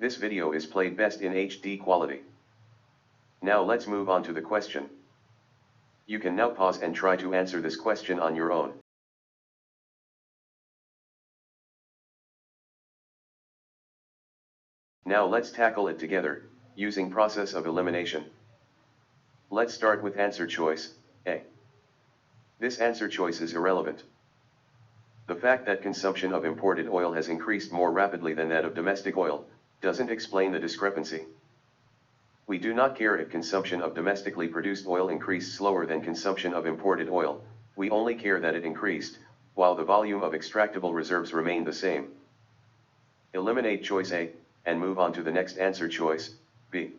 This video is played best in HD quality. Now let's move on to the question. You can now pause and try to answer this question on your own. Now let's tackle it together, using process of elimination. Let's start with answer choice, A. This answer choice is irrelevant. The fact that consumption of imported oil has increased more rapidly than that of domestic oil doesn't explain the discrepancy. We do not care if consumption of domestically produced oil increased slower than consumption of imported oil, we only care that it increased, while the volume of extractable reserves remained the same. Eliminate choice A, and move on to the next answer choice, B.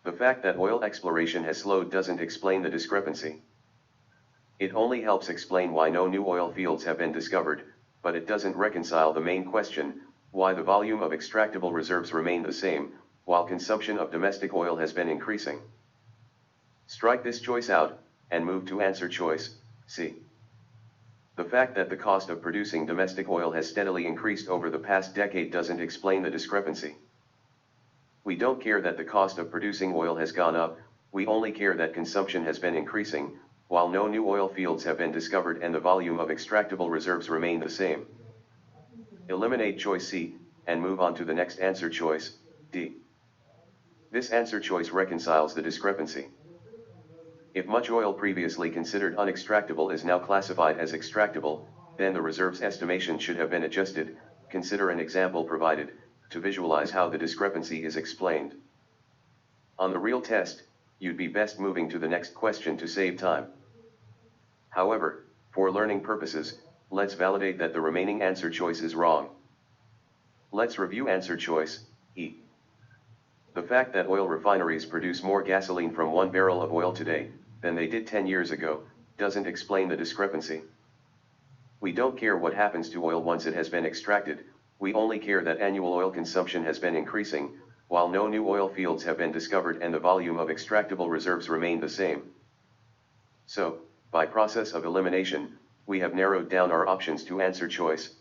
The fact that oil exploration has slowed doesn't explain the discrepancy. It only helps explain why no new oil fields have been discovered, but it doesn't reconcile the main question, why the volume of extractable reserves remain the same, while consumption of domestic oil has been increasing. Strike this choice out, and move to answer choice, C. The fact that the cost of producing domestic oil has steadily increased over the past decade doesn't explain the discrepancy. We don't care that the cost of producing oil has gone up, we only care that consumption has been increasing, while no new oil fields have been discovered and the volume of extractable reserves remain the same. Eliminate choice C, and move on to the next answer choice, D. This answer choice reconciles the discrepancy. If much oil previously considered unextractable is now classified as extractable, then the reserves estimation should have been adjusted. Consider an example provided, to visualize how the discrepancy is explained. On the real test, you'd be best moving to the next question to save time. However, for learning purposes, let's validate that the remaining answer choice is wrong. Let's review answer choice, E. The fact that oil refineries produce more gasoline from 1 barrel of oil today than they did 10 years ago doesn't explain the discrepancy. We don't care what happens to oil once it has been extracted, we only care that annual oil consumption has been increasing, while no new oil fields have been discovered and the volume of extractable reserves remain the same. So, by process of elimination, we have narrowed down our options to answer choice